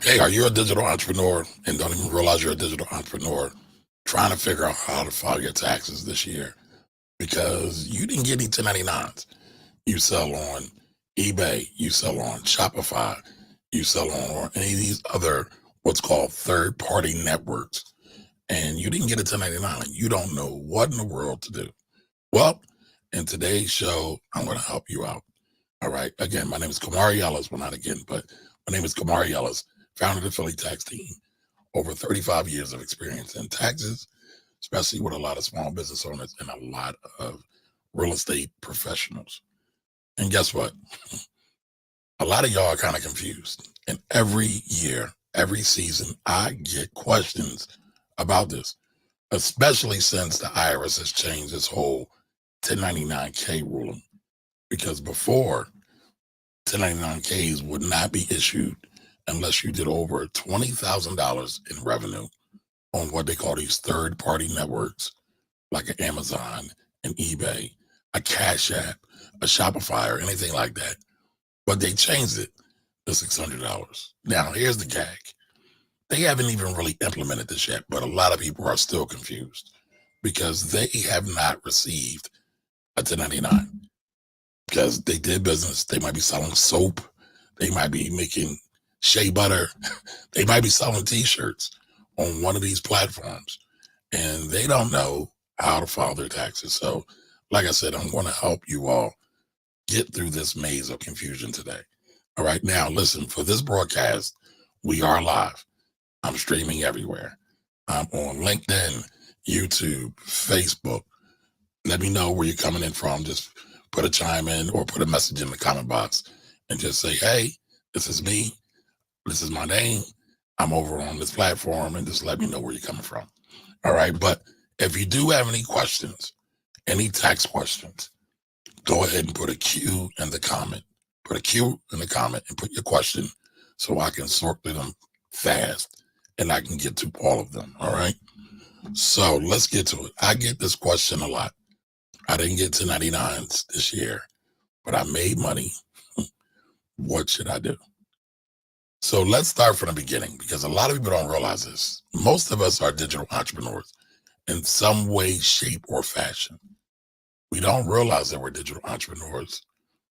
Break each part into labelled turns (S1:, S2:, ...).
S1: Hey, are you a digital entrepreneur and don't even realize you're a digital entrepreneur trying to figure out how to file your taxes this year because you didn't get any 1099s? You sell on eBay, you sell on Shopify, you sell on any of these other what's called third party networks, and you didn't get a 1099 and you don't know what in the world to do. Well, in today's show, I'm going to help you out. All right. Again, my name is Kamari Ellis. Well, not again, but my name is Kamari Ellis, founder of the Philly Tax Team. Over 35 years of experience in taxes, especially with a lot of small business owners and a lot of real estate professionals. And guess what? A lot of y'all are kind of confused. And every year, every season, I get questions about this, especially since the IRS has changed this whole 1099K ruling. Because before, 1099Ks would not be issued unless you did over $20,000 in revenue on what they call these third-party networks, like an Amazon, an eBay, a Cash App, a Shopify, or anything like that. But they changed it to $600. Now, here's the gag. They haven't even really implemented this yet, but a lot of people are still confused because they have not received a 1099 because they did business. They might be selling soap. They might be making shea butter. They might be selling t-shirts on one of these platforms, and they don't know how to file their taxes. So, like I said, I'm going to help you all get through this maze of confusion today. All right. Now, listen, for this broadcast, we are live. I'm streaming everywhere. I'm on LinkedIn, YouTube, Facebook. Let me know where you're coming in from. Just put a chime in or put a message in the comment box and just say, hey, this is me. This is my name. I'm over on this platform, and just let me know where you're coming from. All right. But if you do have any questions, any tax questions, go ahead and put a Q in the comment. Put a Q in the comment and put your question so I can sort through them fast and I can get to all of them. All right. So let's get to it. I get this question a lot. I didn't get to 99s this year, but I made money. What should I do? So let's start from the beginning because a lot of people don't realize this. Most of us are digital entrepreneurs in some way, shape, or fashion. We don't realize that we're digital entrepreneurs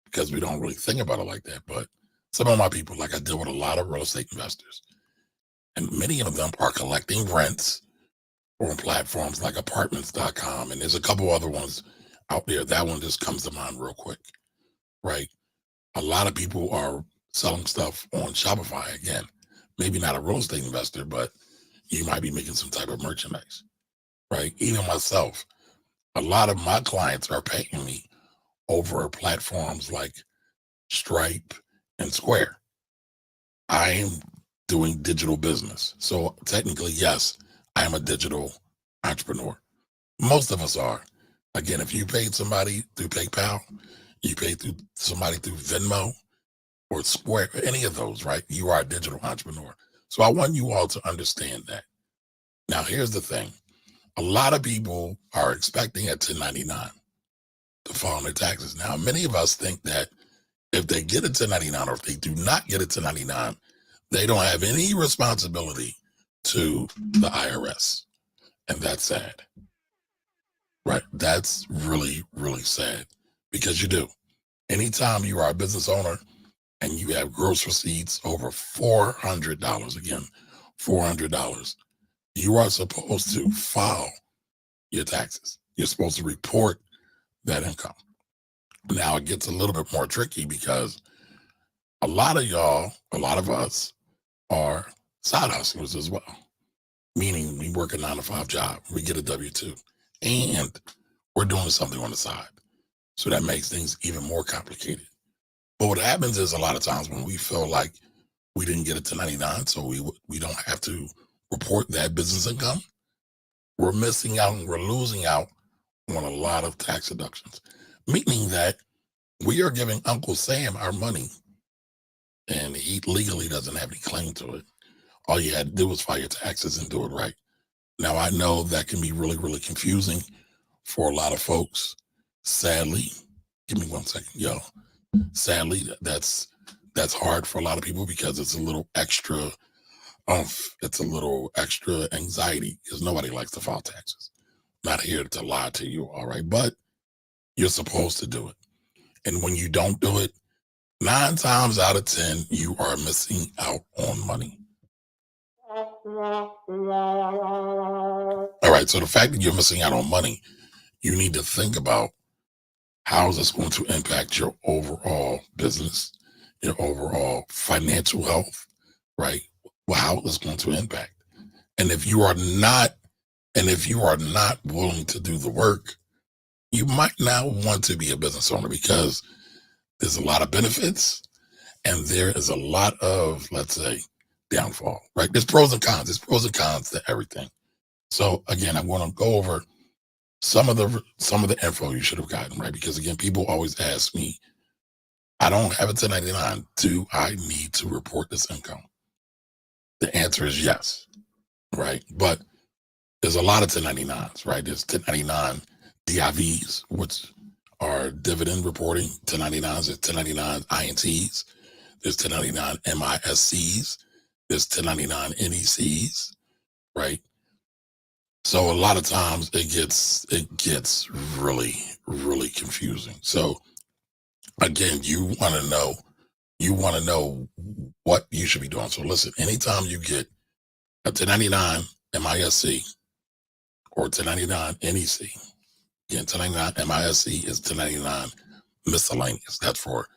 S1: because we don't really think about it like that. But some of my people, like I deal with a lot of real estate investors, and many of them are collecting rents on platforms like apartments.com. And there's a couple other ones out there. That one just comes to mind real quick, right? A lot of people are selling stuff on Shopify. Again, maybe not a real estate investor, but you might be making some type of merchandise, right? Even myself, a lot of my clients are paying me over platforms like Stripe and Square. I am doing digital business. So technically, yes, I am a digital entrepreneur. Most of us are. Again, if you paid somebody through PayPal, you paid through somebody through Venmo or Square, any of those, right? You are a digital entrepreneur. So I want you all to understand that. Now, here's the thing. A lot of people are expecting a 1099 to file their taxes. Now, many of us think that if they get a 1099 or if they do not get a 1099, they don't have any responsibility to the IRS. And that's sad, right? That's really, really sad because you do. Anytime you are a business owner and you have gross receipts over $400, again, $400, you are supposed to file your taxes. You're supposed to report that income. Now it gets a little bit more tricky because a lot of y'all, a lot of us are side hustlers as well, meaning we work a 9-to-5 job, we get a W-2, and we're doing something on the side. So that makes things even more complicated. But what happens is a lot of times when we feel like we didn't get a 1099, so we don't have to report that business income, we're missing out and we're losing out on a lot of tax deductions, meaning that we are giving Uncle Sam our money and he legally doesn't have any claim to it. All you had to do was file your taxes and do it right. Now, I know that can be really, really confusing for a lot of folks. Sadly, give me 1 second, y'all. Sadly, that's hard for a lot of people because it's a little extra it's a little extra anxiety because nobody likes to file taxes. Not here to lie to you, all right? But you're supposed to do it. And when you don't do it, 9 times out of 10, you are missing out on money. All right. So the fact that you're missing out on money, you need to think about how is this going to impact your overall business, your overall financial health, right? Well, how is this going to impact? And if you are not, and if you are not willing to do the work, you might not want to be a business owner because there's a lot of benefits and there is a lot of, let's say, downfall, right? There's pros and cons. There's pros and cons to everything. So again, I'm going to go over some of the info you should have gotten, right? Because again, people always ask me, I don't have a 1099. Do I need to report this income? The answer is yes, right? But there's a lot of 1099s, right? There's 1099 DIVs, which are dividend reporting 1099s. There's 1099 INTs. There's 1099 MISCs. There's 1099 NECs, right? So a lot of times it gets really, really confusing. So again, you want to know what you should be doing. So listen, anytime you get a 1099 MISC or 1099 NEC, again, 1099 MISC is 1099 miscellaneous. That's for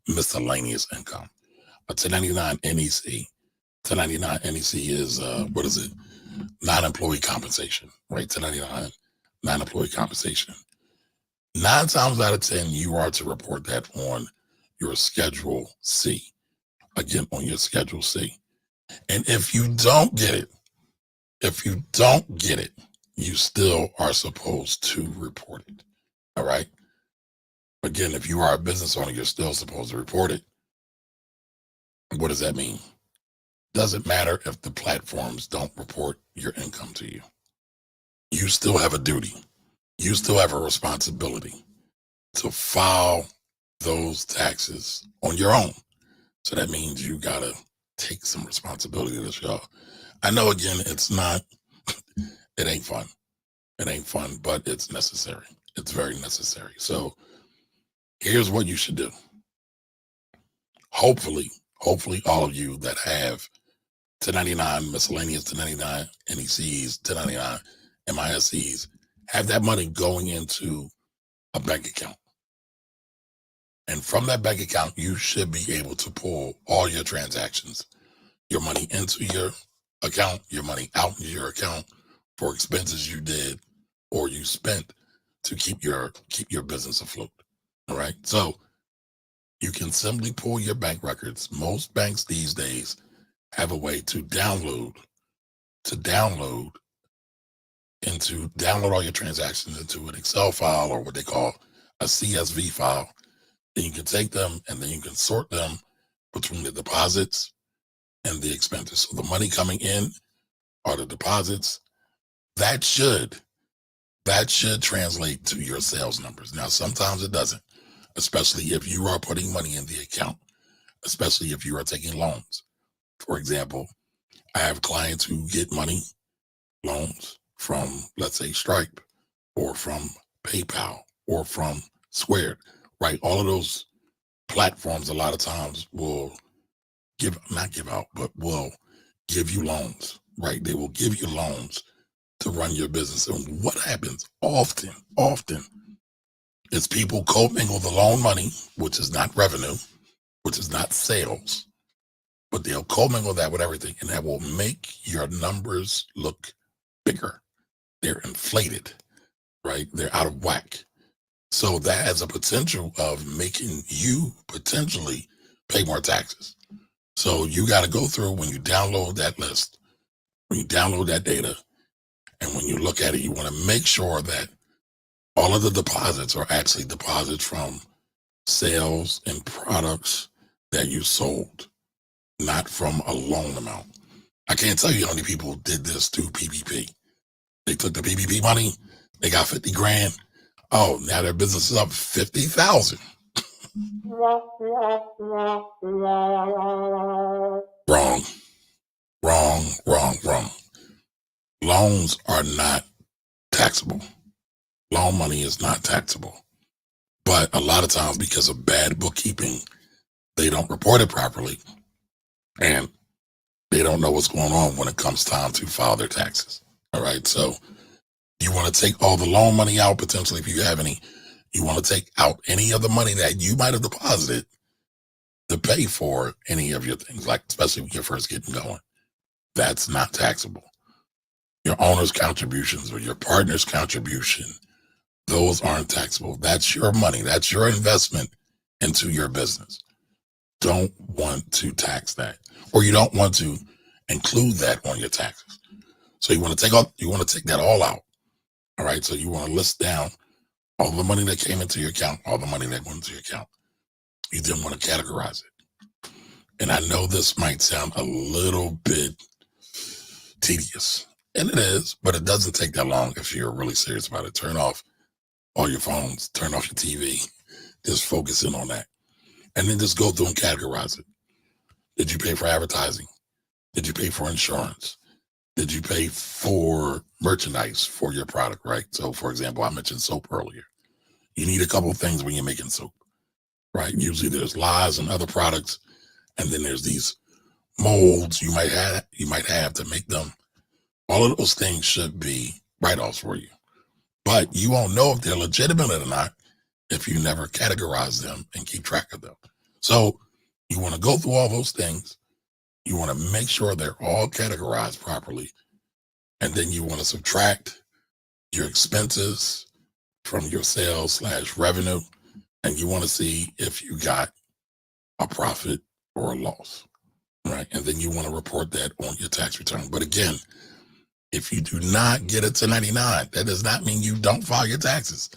S1: miscellaneous income. A 1099 NEC, 1099 NEC is what is it? Non-employee compensation, right? 1099 non-employee compensation. 9 times out of 10, you are to report that on your Schedule C. Again, on your Schedule C. And if you don't get it, you still are supposed to report it. All right. Again, if you are a business owner, you're still supposed to report it. What does that mean? Doesn't matter if the platforms don't report your income to you. You still have a duty. You still have a responsibility to file those taxes on your own. So that means you got to take some responsibility to this, y'all. I know, again, it ain't fun. It ain't fun, but it's necessary. It's very necessary. So here's what you should do. Hopefully all of you that have 1099 miscellaneous, 1099 NECs, 1099 MISCs, have that money going into a bank account. And from that bank account, you should be able to pull all your transactions, your money into your account, your money out into your account for expenses you did or you spent to keep your business afloat. All right. So you can simply pull your bank records. Most banks these days have a way to download all your transactions into an Excel file or what they call a CSV file. Then you can take them and then you can sort them between the deposits and the expenses. So the money coming in are the deposits. That should translate to your sales numbers. Now, sometimes it doesn't, especially if you are putting money in the account, especially if you are taking loans. For example, I have clients who get loans from, let's say, Stripe or from PayPal or from Squared, right? All of those platforms a lot of times will will give you loans, right? They will give you loans to run your business. And what happens often is people commingle the loan money, which is not revenue, which is not sales, but they'll commingle that with everything, and that will make your numbers look bigger. They're inflated, right? They're out of whack. So that has a potential of making you potentially pay more taxes. So you got to go through when you download that list, when you download that data, and when you look at it, you want to make sure that all of the deposits are actually deposits from sales and products that you sold, not from a loan amount. I can't tell you how many people did this through PPP. They took the PPP money, they got 50 grand. Oh, now their business is up 50,000. Wrong. loans are not taxable. Loan money is not taxable. But a lot of times, because of bad bookkeeping, they don't report it properly. And they don't know what's going on when it comes time to file their taxes. All right. So you want to take all the loan money out, potentially, if you have any. You want to take out any of the money that you might have deposited to pay for any of your things, like especially when you're first getting going. That's not taxable. Your owner's contributions or your partner's contribution, those aren't taxable. That's your money. That's your investment into your business. Don't want to tax that, or you don't want to include that on your taxes. So you want to take that all out. All right. So you want to list down all the money that came into your account, all the money that went into your account. You then want to categorize it. And I know this might sound a little bit tedious, and it is, but it doesn't take that long if you're really serious about it. Turn off all your phones, turn off your TV, just focus in on that. And then just go through and categorize it. Did you pay for advertising? Did you pay for insurance? Did you pay for merchandise for your product, right? So, for example, I mentioned soap earlier. You need a couple of things when you're making soap, right? Usually there's lies and other products, and then there's these molds you might have to make them. All of those things should be write-offs for you. But you won't know if they're legitimate or not if you never categorize them and keep track of them. So you want to go through all those things. You want to make sure they're all categorized properly. And then you want to subtract your expenses from your sales/revenue. And you want to see if you got a profit or a loss, right? And then you want to report that on your tax return. But again, if you do not get a 1099, that does not mean you don't file your taxes.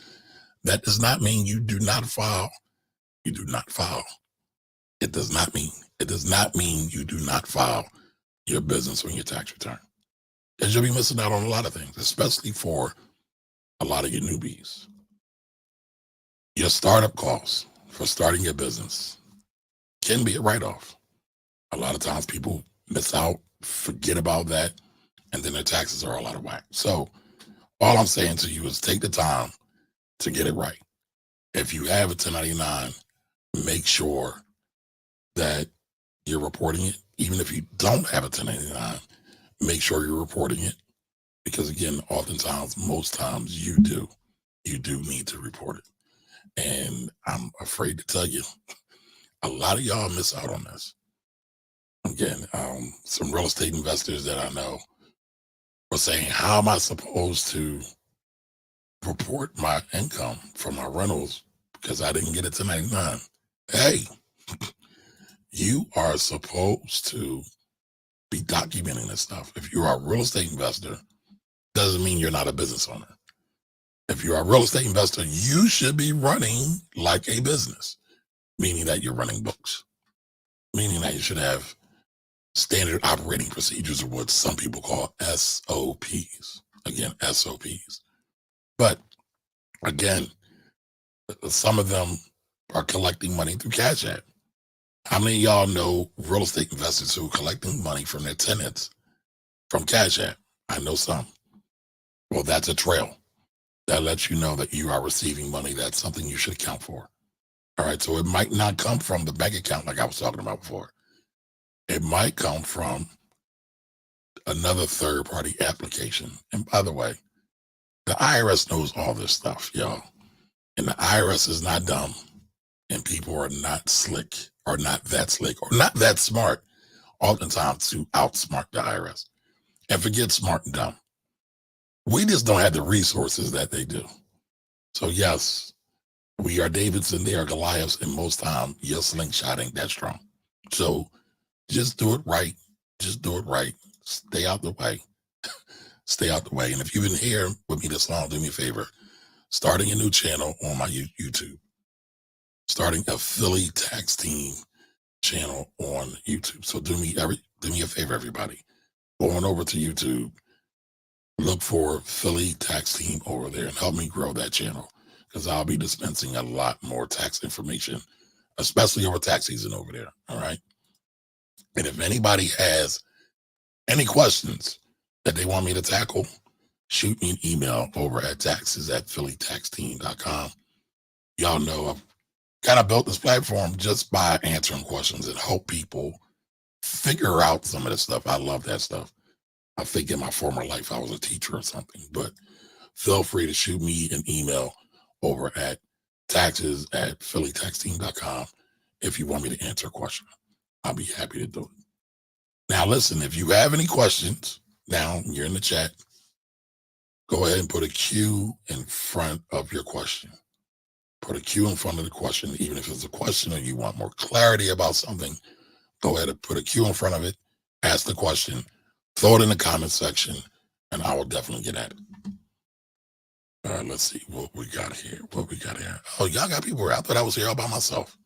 S1: That does not mean you do not file. You do not file. It does not mean you do not file your business on your tax return. Because you'll be missing out on a lot of things, especially for a lot of your newbies. Your startup costs for starting your business can be a write-off. A lot of times people miss out, forget about that, and then their taxes are all out of whack. So all I'm saying to you is take the time to get it right. If you have a 1099, make sure that you're reporting it. Even if you don't have a 1099, make sure you're reporting it. Because again, oftentimes, most times you do need to report it. And I'm afraid to tell you, a lot of y'all miss out on this. Again, some real estate investors that I know were saying, how am I supposed to report my income from my rentals because I didn't get it to 1099? Hey, you are supposed to be documenting this stuff. If you are a real estate investor, doesn't mean you're not a business owner. If you're a real estate investor, you should be running like a business, meaning that you're running books, meaning that you should have standard operating procedures, or what some people call SOPs. Again, SOPs. But again, some of them are collecting money through Cash App. How many of y'all know real estate investors who are collecting money from their tenants from Cash App? I know some. Well, that's a trail. That lets you know that you are receiving money. That's something you should account for. All right. So it might not come from the bank account like I was talking about before. It might come from another third-party application. And by the way, the IRS knows all this stuff, y'all. And the IRS is not dumb. And people are not slick, or not that slick, or not that smart, oftentimes to outsmart the IRS. And forget smart and dumb. We just don't have the resources that they do. So yes, we are Davids and they are Goliaths, and most time your slingshot ain't that strong. So just do it right. Just do it right. Stay out the way. Stay out the way. And if you've been here with me this long, do me a favor. Starting a new channel on my YouTube. Starting a Philly tax team channel on YouTube. So do me a favor, everybody. Go on over to YouTube. Look for Philly tax team over there and help me grow that channel, because I'll be dispensing a lot more tax information, especially over tax season over there. All right. And if anybody has any questions, that they want me to tackle, shoot me an email over at taxes@phillytaxteam.com. Y'all know I've kind of built this platform just by answering questions and help people figure out some of this stuff. I love that stuff. I think in my former life I was a teacher or something, but feel free to shoot me an email over at taxes@phillytaxteam.com if you want me to answer a question. I'll be happy to do it. Now, listen, if you have any questions down here in the chat, go ahead and put a Q in front of your question. Put a Q in front of the question, even if it's a question or you want more clarity about something. Go ahead and put a Q in front of it, ask the question, throw it in the comment section, and I will definitely get at it. All right, let's see what we got here. Oh, y'all got people here. I thought I was here all by myself.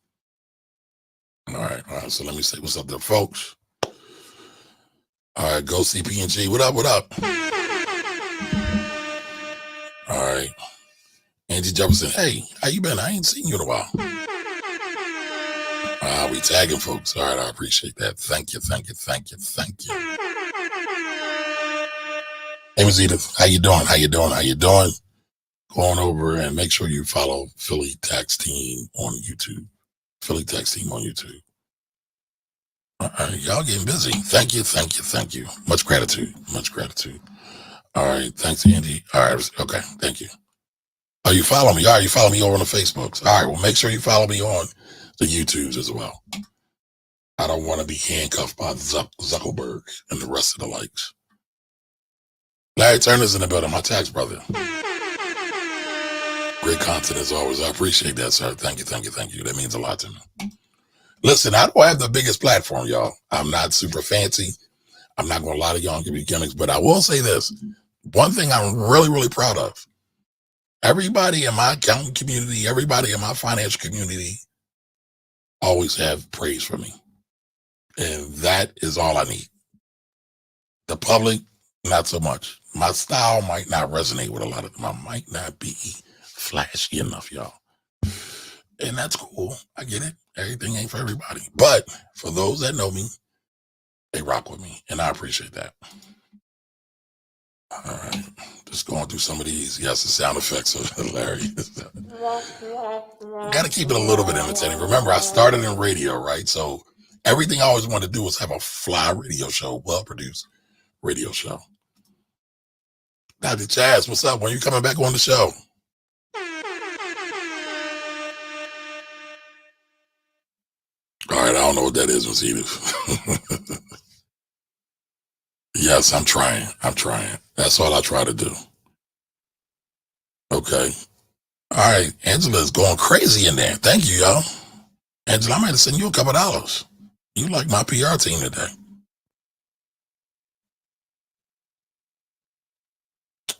S1: All right. So let me say what's up there, folks. All right, go CP&G. What up? All right. Angie Jefferson, hey, how you been? I ain't seen you in a while. We tagging folks. All right, I appreciate that. Thank you. Hey, Ms. Edith, how you doing? Go on over and make sure you follow Philly Tax Team on YouTube. Philly Tax Team on YouTube. All right, y'all getting busy. Thank you. Much gratitude. All right, thanks, Andy. All right, okay, thank you. Oh, you follow me. All right, you follow me over on the Facebooks. All right, well, make sure you follow me on the YouTubes as well. I don't want to be handcuffed by Zuckerberg and the rest of the likes. Larry Turner's in the building, my tax brother. Great content as always. I appreciate that, sir. Thank you. That means a lot to me. Listen, I don't have the biggest platform, y'all. I'm not super fancy. I'm not going to lie to y'all and give you gimmicks, but I will say this. One thing I'm really, really proud of. Everybody in my accounting community, everybody in my financial community always have praise for me. And that is all I need. The public, not so much. My style might not resonate with a lot of them. I might not be flashy enough, y'all. And that's cool. I get it. Everything ain't for everybody. But for those that know me, they rock with me. And I appreciate that. All right. Just going through some of these. Yes, the sound effects are hilarious. Got to keep it a little bit entertaining. Remember, I started in radio, right? So everything I always wanted to do was have a fly radio show, well-produced radio show. Dr. Chaz, what's up? When are you coming back on the show? All right, I don't know what that is, Ms. Edith. Yes, I'm trying. That's all I try to do. Okay. All right, Angela's going crazy in there. Thank you, y'all. Angela, I might have sent you a couple $. You like my PR team today.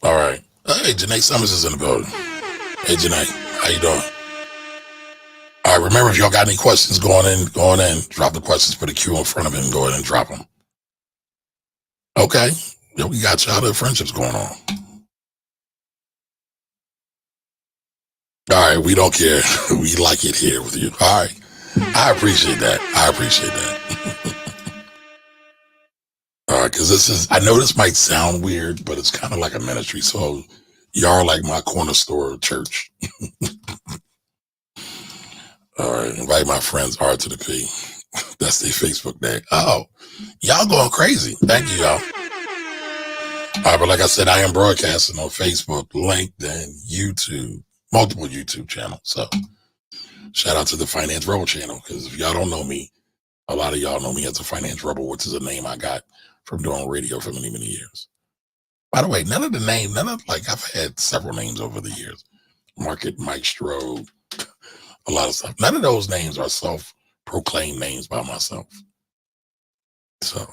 S1: All right. Hey, Janae Summers is in the building. Hey, Janae, how you doing? All right, remember, if y'all got any questions going in, drop the questions, put a Q in front of it and go ahead and drop them. Okay. Yeah, we got childhood friendships going on. All right, we don't care. We like it here with you. All right. I appreciate that. All right, because I know this might sound weird, but it's kind of like a ministry. So y'all are like my corner store church. All right, invite my friends R to the P. That's their Facebook name. Oh, y'all going crazy. Thank you, y'all. All right, but like I said, I am broadcasting on Facebook, LinkedIn, YouTube, multiple YouTube channels. So shout out to the Finance Rebel channel, because if y'all don't know me, a lot of y'all know me as the Finance Rebel, which is a name I got from doing radio for many, many years. By the way, I've had several names over the years. Market Maestro, a lot of stuff. None of those names are self-proclaimed names by myself. So,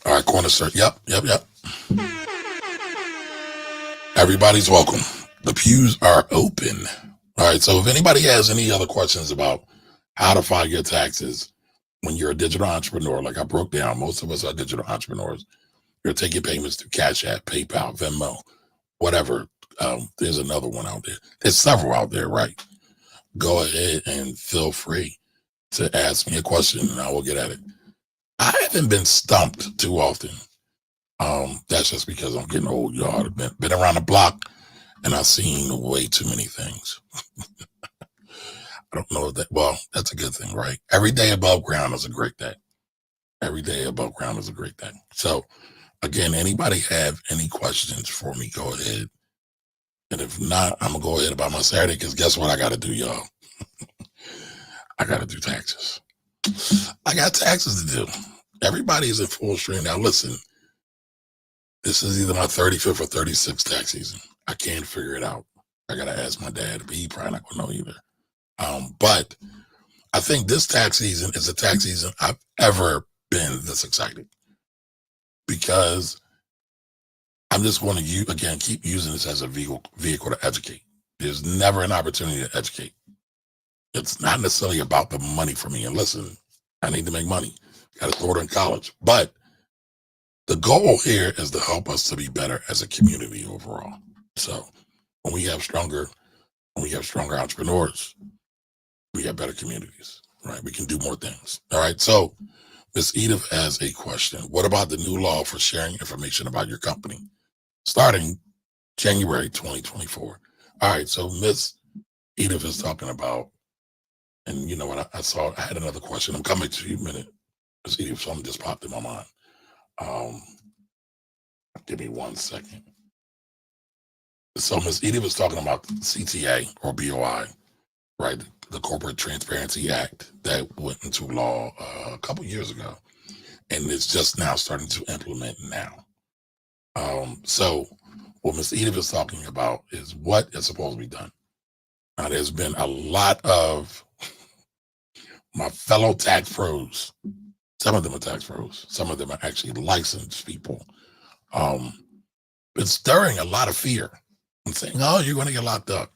S1: all right, corner search. Yep. Everybody's welcome. The pews are open. All right, so if anybody has any other questions about how to file your taxes when you're a digital entrepreneur, like I broke down, most of us are digital entrepreneurs. You're taking payments through Cash App, PayPal, Venmo, whatever. There's another one out there. There's several out there, right? Go ahead and feel free to ask me a question and I will get at it. I haven't been stumped too often That's just because I'm getting old, y'all. I've been around the block and I've seen way too many things. I don't know that. Well, that's a good thing, right? Every day above ground is a great day. Every day above ground is a great day. So again, anybody have any questions for me, go ahead. And if not, I'm gonna go ahead about my Saturday, because guess what I gotta do, y'all? I gotta do taxes. I got taxes to do. Everybody's in full stream. Now listen, this is either my 35th or 36th tax season. I can't figure it out. I gotta ask my dad, but he probably not gonna know either. But I think this tax season is the tax season I've ever been this excited, because I'm just going to again keep using this as a vehicle to educate. There's never an opportunity to educate. It's not necessarily about the money for me. And listen, I need to make money. Got a daughter in college, but the goal here is to help us to be better as a community overall. So when we have stronger entrepreneurs, we have better communities, right? We can do more things. All right. So Ms. Edith has a question. What about the new law for sharing information about your company starting January 2024? All right. So Ms. Edith is talking about, and you know what, I had another question. I'm coming to you in a minute. Ms. Edith, something just popped in my mind. Give me 1 second. So Ms. Edith was talking about CTA or BOI, right? The Corporate Transparency Act that went into law a couple years ago, and it's just now starting to implement now. So what Ms. Edith is talking about is what is supposed to be done. Now, there's been a lot of my fellow tax pros. Some of them are tax pros. Some of them are actually licensed people. Been stirring a lot of fear and saying, "Oh, you're going to get locked up."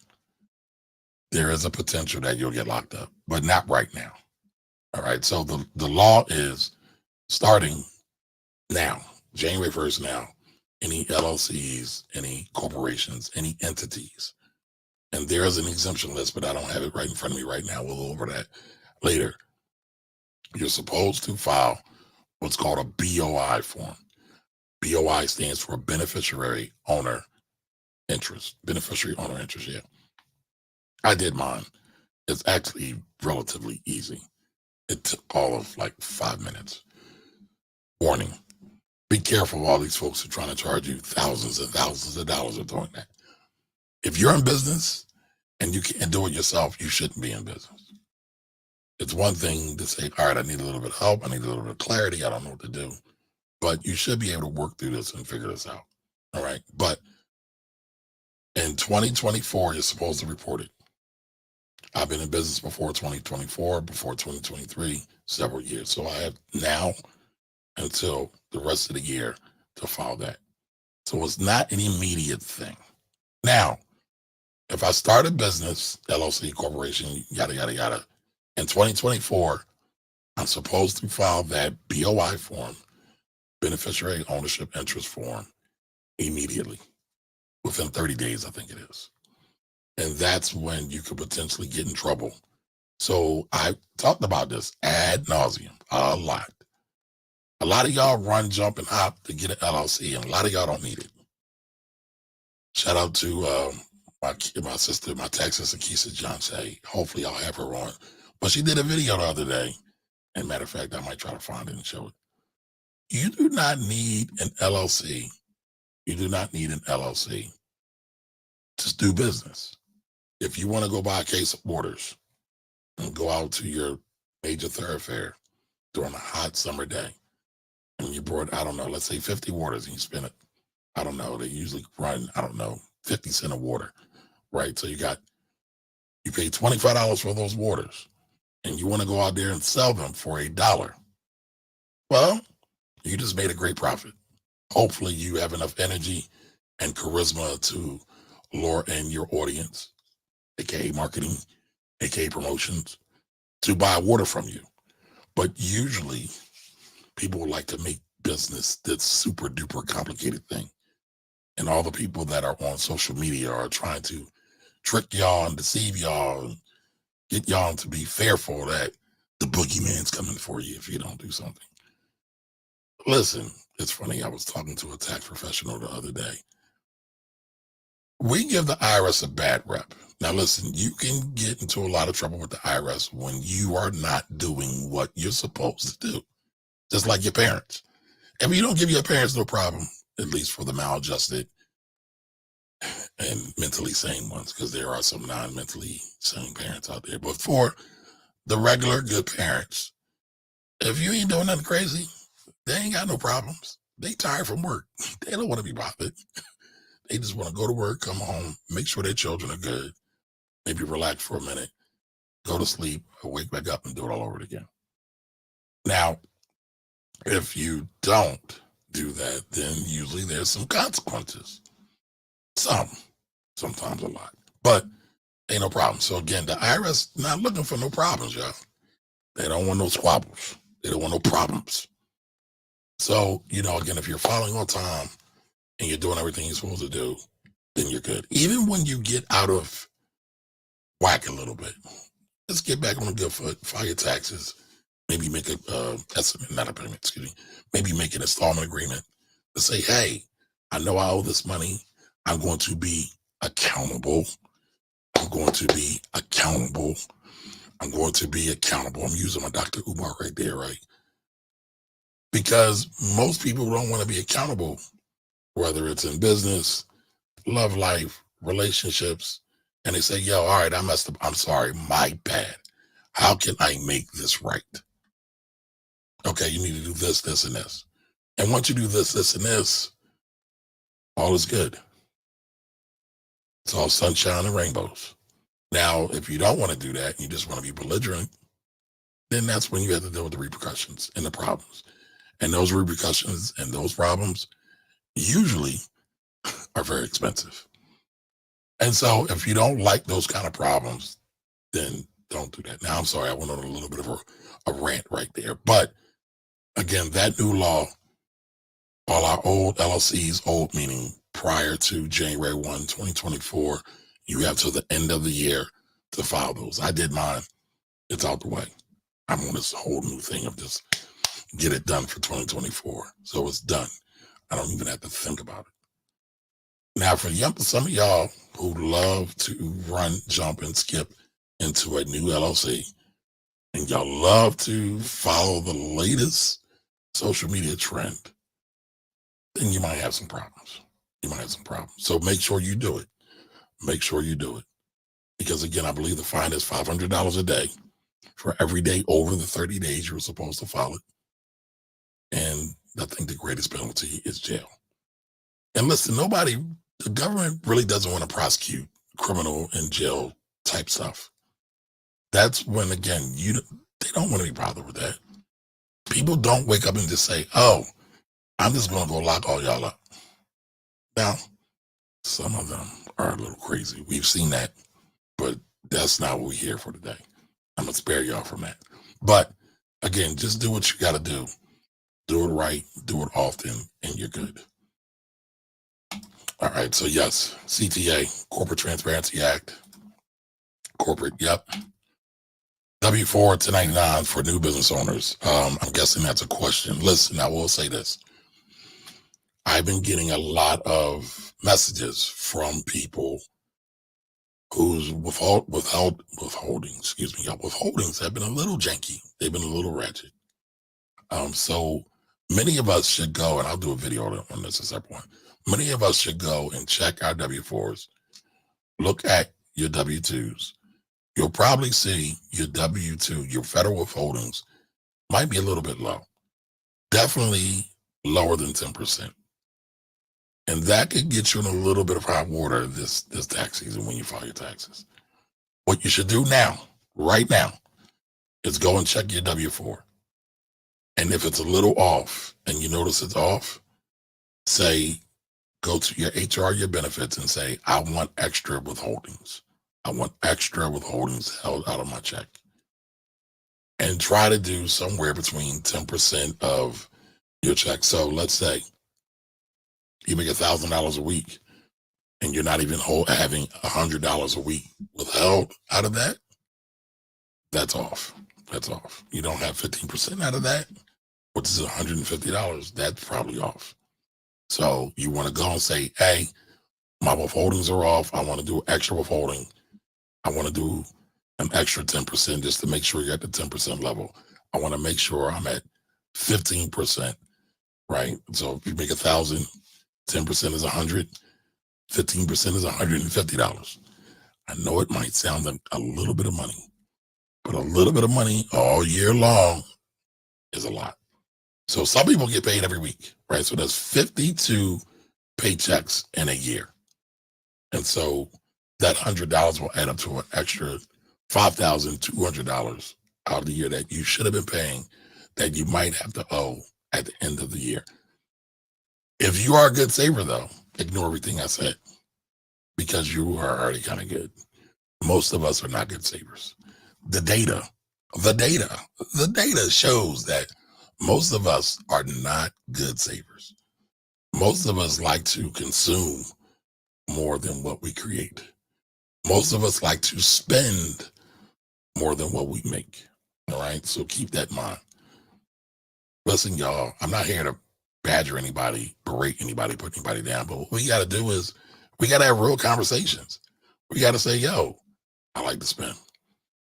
S1: There is a potential that you'll get locked up, but not right now. All right. So the law is starting now, January 1st now. Any LLCs, any corporations, any entities. And there is an exemption list, but I don't have it right in front of me right now. We'll go over that later. You're supposed to file what's called a BOI form. BOI stands for beneficiary owner interest. Beneficiary owner interest, yeah. I did mine. It's actually relatively easy. It took all of like 5 minutes. Warning, be careful of all these folks who are trying to charge you thousands and thousands of dollars for doing that. If you're in business and you can't do it yourself, you shouldn't be in business. It's one thing to say, all right, I need a little bit of help. I need a little bit of clarity. I don't know what to do. But you should be able to work through this and figure this out. All right. But in 2024, you're supposed to report it. I've been in business before 2024, before 2023, several years. So I have now until the rest of the year to file that. So it's not an immediate thing. Now, if I start a business, LLC, corporation, yada, yada, yada, in 2024, I'm supposed to file that BOI form, beneficiary ownership interest form, immediately, within 30 days, I think it is. And that's when you could potentially get in trouble. So I talked about this ad nauseum a lot. A lot of y'all run, jump, and hop to get an LLC, and a lot of y'all don't need it. Shout out to my sister, my tax sister, Keisha Johnson. Hopefully I'll have her on. But she did a video the other day. And matter of fact, I might try to find it and show it. You do not need an LLC. You do not need an LLC to do business. If you want to go buy a case of waters and go out to your major thoroughfare during a hot summer day, and you brought, I don't know, let's say 50 waters, and you spend it, I don't know, they usually run, 50 cents a water, right? So you pay $25 for those waters, and you want to go out there and sell them for $1. Well, you just made a great profit. Hopefully you have enough energy and charisma to lure in your audience, aka marketing, aka promotions, to buy water from you. But usually people would like to make business this super duper complicated thing. And all the people that are on social media are trying to trick y'all and deceive y'all and get y'all to be fearful that the boogeyman's coming for you if you don't do something. Listen, It's funny, I was talking to a tax professional the other day. We give the IRS a bad rep. Now, listen, you can get into a lot of trouble with the IRS when you are not doing what you're supposed to do, just like your parents. If you don't give your parents no problem, at least for the maladjusted and mentally sane ones, because there are some non-mentally sane parents out there. But for the regular good parents, if you ain't doing nothing crazy, they ain't got no problems. They tired from work. They don't want to be bothered. They just want to go to work, come home, make sure their children are good, maybe relax for a minute, go to sleep, or wake back up and do it all over again. Now, if you don't do that, then usually there's some consequences. Sometimes a lot, but ain't no problem. So again, the IRS not looking for no problems, y'all. They don't want no squabbles. They don't want no problems. So, again, if you're following on time and you're doing everything you're supposed to do, then you're good. Even when you get out of whack a little bit, let's get back on a good foot, file your taxes, maybe make a estimate, not a payment, excuse me, maybe make an installment agreement to say, hey, I know I owe this money. I'm going to be accountable. I'm going to be accountable. I'm going to be accountable. I'm using my Dr. Umar right there, right? Because most people don't want to be accountable, whether it's in business, love life, relationships, and they say, yo, all right, I messed up. I'm sorry, my bad. How can I make this right? Okay, you need to do this, this, and this. And once you do this, this, and this, all is good. It's all sunshine and rainbows. Now, if you don't want to do that, and you just want to be belligerent, then that's when you have to deal with the repercussions and the problems. And those repercussions and those problems usually are very expensive. And so if you don't like those kind of problems, then don't do that. Now, I'm sorry, I went on a little bit of a rant right there. But again, that new law, all our old LLCs, old meaning prior to January 1, 2024, you have till the end of the year to file those. I did mine. It's out the way. I'm on this whole new thing of just get it done for 2024. So it's done. I don't even have to think about it. Now, for some of y'all who love to run, jump, and skip into a new LLC, and y'all love to follow the latest social media trend, then you might have some problems. So make sure you do it. Make sure you do it. Because again, I believe the fine is $500 a day for every day over the 30 days you're supposed to file it. And I think the greatest penalty is jail. And listen, the government really doesn't want to prosecute criminal and jail type stuff. That's when, again, they don't want to be bothered with that. People don't wake up and just say, oh, I'm just going to go lock all y'all up. Now, some of them are a little crazy. We've seen that, but that's not what we're here for today. I'm going to spare y'all from that. But again, just do what you got to do. Do it right, do it often, and you're good. All right, so yes, CTA, Corporate Transparency Act. Corporate, yep. W-4 1099 for new business owners. I'm guessing that's a question. Listen, I will say this. I've been getting a lot of messages from people whose withholdings have been a little janky. They've been a little ratchet. So many of us should go, and I'll do a video on this at some point. Many of us should go and check our W-4s, look at your W-2s. You'll probably see your W-2, your federal withholdings might be a little bit low. Definitely lower than 10%. And that could get you in a little bit of hot water this tax season when you file your taxes. What you should do now, right now, is go and check your W-4. And if it's a little off and you notice it's off, go to your HR, your benefits, and say, I want extra withholdings. I want extra withholdings held out of my check. And try to do somewhere between 10% of your check. So let's say you make $1,000 a week and you're not even having $100 a week withheld out of that. That's off. That's off. You don't have 15% out of that, which is $150, that's probably off. So you want to go and say, hey, my withholdings are off. I want to do extra withholding. I want to do an extra 10% just to make sure you're at the 10% level. I want to make sure I'm at 15%, right? So if you make 1,000, 10% is 100, 15% is $150. I know it might sound like a little bit of money, but a little bit of money all year long is a lot. So some people get paid every week, right? So there's 52 paychecks in a year. And so that $100 will add up to an extra $5,200 out of the year that you should have been paying that you might have to owe at the end of the year. If you are a good saver, though, ignore everything I said because you are already kind of good. Most of us are not good savers. The data shows that most of us are not good savers. Most of us like to consume more than what we create. Most of us like to spend more than what we make. All right. So keep that in mind. Listen, y'all, I'm not here to badger anybody, berate anybody, put anybody down. But what we got to do is we got to have real conversations. We got to say, yo, I like to spend.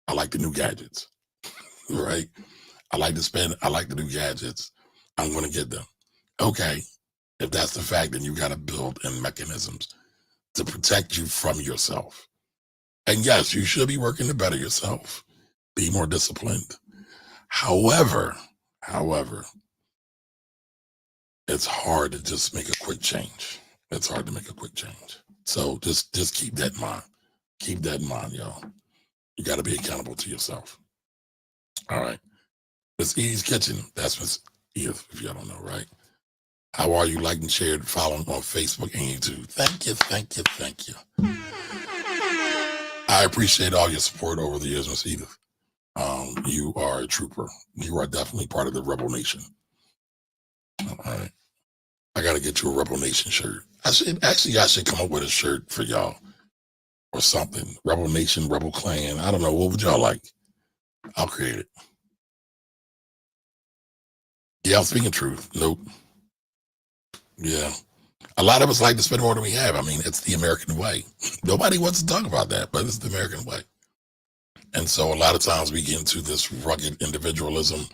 S1: I like the new gadgets. Right. I like to spend. I like the new gadgets. I'm going to get them. Okay. If that's the fact, then you got to build in mechanisms to protect you from yourself. And yes, you should be working to better yourself, be more disciplined. However, it's hard to just make a quick change. It's hard to make a quick change. So just keep that in mind. Keep that in mind, y'all. You got to be accountable to yourself. All right. Miss E's Kitchen. That's Miss Edith, if y'all don't know, right? How are you? Like and share and follow on Facebook and YouTube. Thank you. I appreciate all your support over the years, Miss Edith. You are a trooper. You are definitely part of the Rebel Nation. All right. I got to get you a Rebel Nation shirt. I should come up with a shirt for y'all or something. Rebel Nation, Rebel Clan. I don't know. What would y'all like? I'll create it. Yeah, I'm speaking truth. Nope. Yeah. A lot of us like to spend more than we have. I mean, it's the American way. Nobody wants to talk about that, but it's the American way. And so a lot of times we get into this rugged individualism.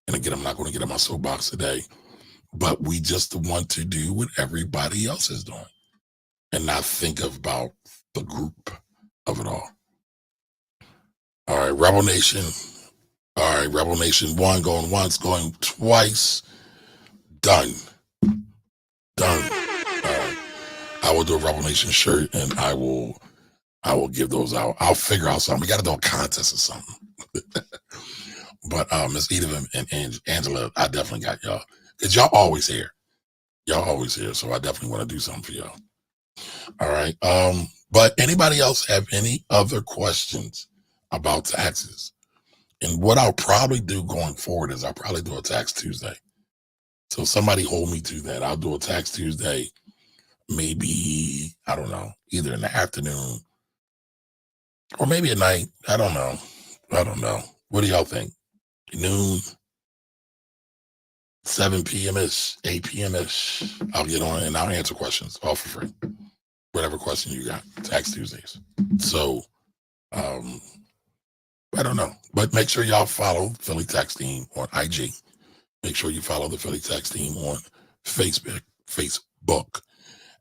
S1: And again, I'm not going to get on my soapbox today, but we just want to do what everybody else is doing and not think about the group of it all. All right, Rebel Nation. All right, Rebel Nation 1 going once, going twice. Done. All right. I will do a Rebel Nation shirt and I will give those out. I'll figure out something. We got to do a contest or something. But Miss Edith and Angela, I definitely got y'all. Because y'all always here. So I definitely want to do something for y'all. All right. But anybody else have any other questions about taxes? And what I'll probably do going forward is I'll probably do a Tax Tuesday. So somebody hold me to that. I'll do a Tax Tuesday, maybe, I don't know, either in the afternoon or maybe at night. I don't know. What do y'all think? Noon, 7 p.m.-ish, 8 p.m.-ish. I'll get on and I'll answer questions all for free. Whatever question you got, Tax Tuesdays. So, I don't know. But make sure y'all follow Philly Tax Team on IG. Make sure you follow the Philly Tax Team on Facebook.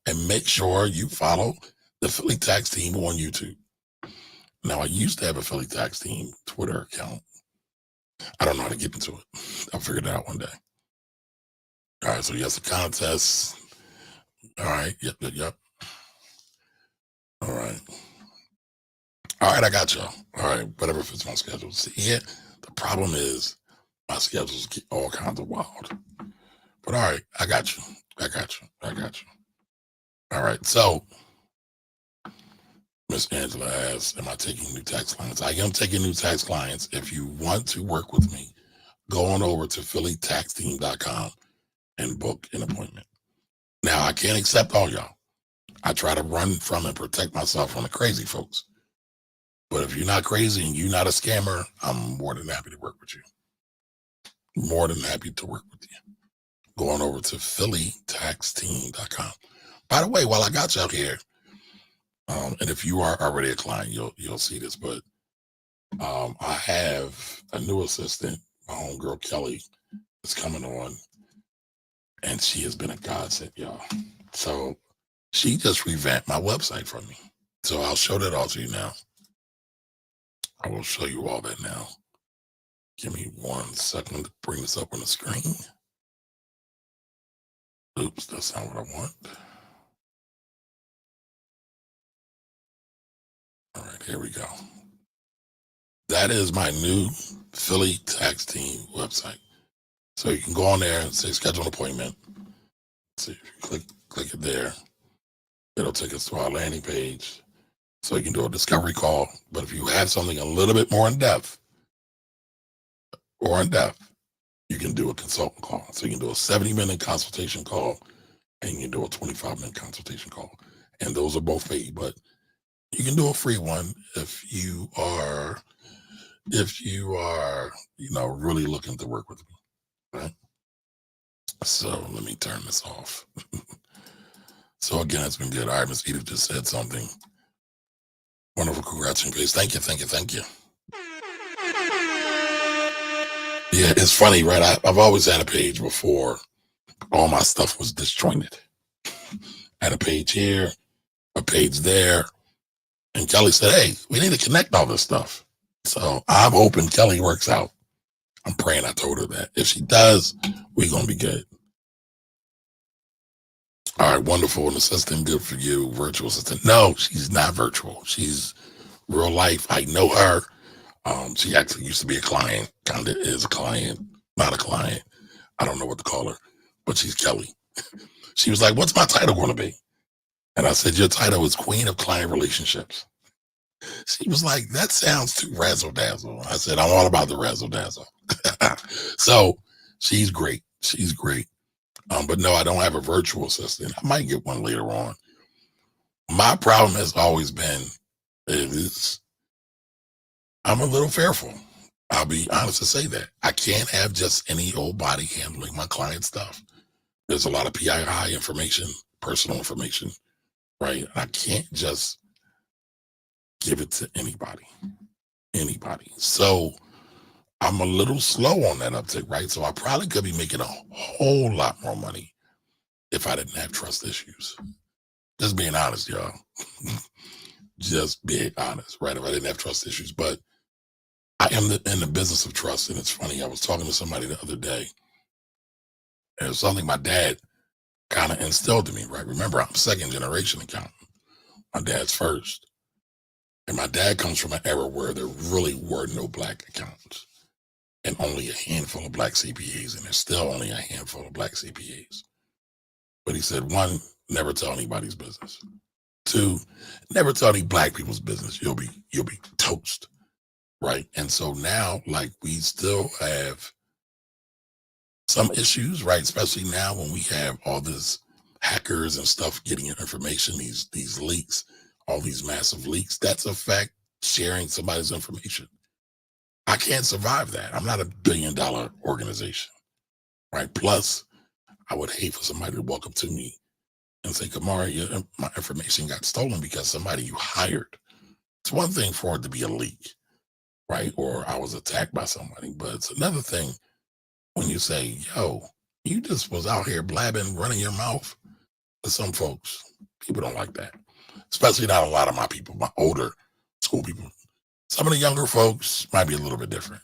S1: And make sure you follow the Philly Tax Team on YouTube. Now, I used to have a Philly Tax Team Twitter account. I don't know how to get into it. I'll figure it out one day. All right, so yes, a contest. All right, yep. All right, I got y'all. All right, whatever fits my schedule. See, yeah, the problem is my schedules get all kinds of wild. But all right, I got you. All right, so Miss Angela asks, am I taking new tax clients? I am taking new tax clients. If you want to work with me, go on over to phillytaxteam.com and book an appointment. Now, I can't accept all y'all. I try to run from and protect myself from the crazy folks. But if you're not crazy and you're not a scammer, I'm more than happy to work with you. More than happy to work with you. Going over to phillytaxteam.com. By the way, while I got you out here, and if you are already a client, you'll see this, but I have a new assistant, my homegirl Kelly, is coming on, and she has been a godsend, y'all. So she just revamped my website for me. So I'll show that all to you now. I will show you all that now. Give me 1 second to bring this up on the screen. Oops, that's not what I want. All right, here we go. That is my new Philly Tax Team website. So you can go on there and say schedule an appointment. So if you click it there, it'll take us to our landing page. So you can do a discovery call. But if you have something a little bit more in depth, you can do a consultant call. So you can do a 70-minute consultation call, and you can do a 25-minute consultation call. And those are both paid, but you can do a free one if you are, really looking to work with me, right? So let me turn this off. So again, it's been good. All right, Miss Edith just said something. Wonderful, congratulations. Thank you. Yeah, it's funny, right? I've always had a page before. All my stuff was disjointed. I had a page here, a page there. And Kelly said, hey, we need to connect all this stuff. So I'm hoping Kelly works out. I'm praying I told her that. If she does, we're going to be good. All right, wonderful. An assistant, good for you. Virtual assistant. No, she's not virtual. She's real life. I know her. She actually used to be a client, kind of is a client, not a client. I don't know what to call her, but she's Kelly. She was like, what's my title going to be? And I said, your title is Queen of Client Relationships. She was like, that sounds too razzle dazzle. I said, I'm all about the razzle dazzle. So she's great. She's great. But no, I don't have a virtual assistant. I might get one later on. My problem has always been is I'm a little fearful. I'll be honest to say that. I can't have just any old body handling my client stuff. There's a lot of PII information, personal information, right? I can't just give it to anybody. So I'm a little slow on that uptick, right? So I probably could be making a whole lot more money if I didn't have trust issues. Just being honest, y'all. Just being honest, right? If I didn't have trust issues. But I am in the business of trust. And it's funny, I was talking to somebody the other day. And it's something my dad kind of instilled in me, right? Remember, I'm second generation accountant. My dad's first. And my dad comes from an era where there really were no black accountants and only a handful of black CPAs. And there's still only a handful of black CPAs. But he said, 1, never tell anybody's business. 2, never tell any black people's business. You'll be toast. Right. And so now, like, we still have some issues, right? Especially now when we have all this hackers and stuff getting information, these leaks, all these massive leaks. That's a fact, sharing somebody's information. I can't survive that. I'm not a $1 billion organization, right? Plus, I would hate for somebody to walk up to me and say, Kamari, my information got stolen because somebody you hired. It's one thing for it to be a leak, right? Or I was attacked by somebody, but it's another thing when you say, yo, you just was out here blabbing, running your mouth. To some folks, people don't like that, especially not a lot of my people, my older school people. Some of the younger folks might be a little bit different,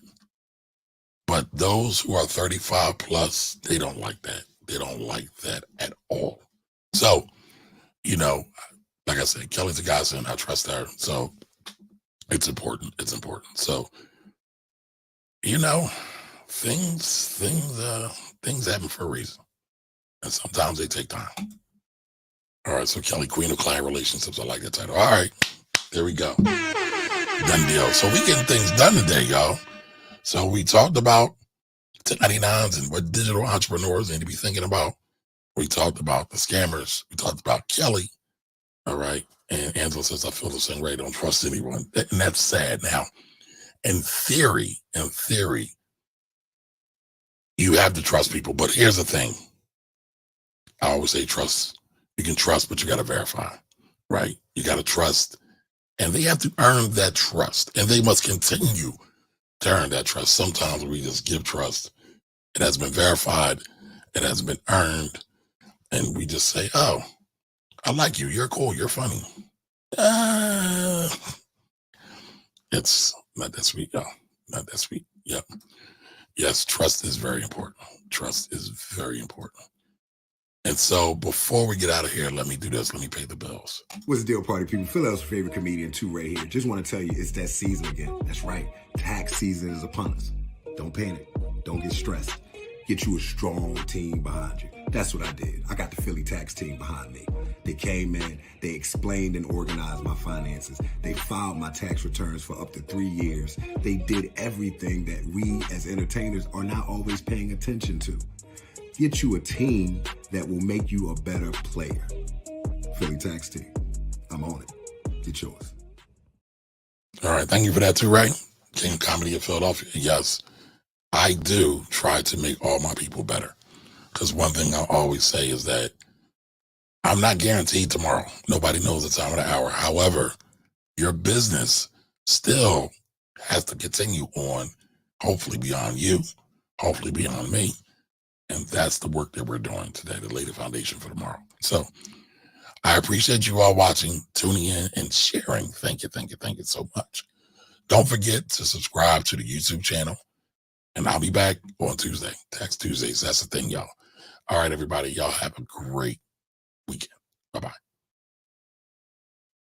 S1: but those who are 35 plus, they don't like that. They don't like that at all. So, like I said, Kelly's a godsend. I trust her. So it's important. It's important. So, things happen for a reason. And sometimes they take time. All right. So Kelly, Queen of Client Relationships. I like that title. All right. There we go. Done deal. So we getting things done today, y'all. So we talked about 1099s and what digital entrepreneurs need to be thinking about. We talked about the scammers. We talked about Kelly. All right. And Angela says, I feel the same way. Don't trust anyone. And that's sad. Now, in theory, You have to trust people. But here's the thing. I always say trust. You can trust, but you got to verify, right? You got to trust. And they have to earn that trust. And they must continue to earn that trust. Sometimes we just give trust. It has been verified. It has been earned. And we just say, oh, I like you. You're cool. You're funny. It's not that sweet, y'all. Not that sweet. Yep. Yes, trust is very important. Trust is very important. And so before we get out of here, let me do this. Let me pay the bills.
S2: What's the deal, party people? Philadelphia's favorite comedian, Two right here. Just want to tell you, it's that season again. That's right. Tax season is upon us. Don't panic. Don't get stressed. Get you a strong team behind you. That's what I did. I got the Philly tax team behind me. They came in, they explained and organized my finances. They filed my tax returns for up to 3 years. They did everything that we as entertainers are not always paying attention to. Get you a team that will make you a better player. Philly tax team. I'm on it. Get yours.
S1: All right. Thank you for that too, Ray. King of Comedy of Philadelphia. Yes, I do try to make all my people better. Because one thing I always say is that I'm not guaranteed tomorrow. Nobody knows the time of the hour. However, your business still has to continue on, hopefully beyond you, hopefully beyond me. And that's the work that we're doing today to lay the foundation for tomorrow. So I appreciate you all watching, tuning in, and sharing. Thank you, thank you, thank you so much. Don't forget to subscribe to the YouTube channel. And I'll be back on Tuesday. Tax Tuesdays. That's the thing, y'all. All right, everybody. Y'all have a great weekend. Bye-bye.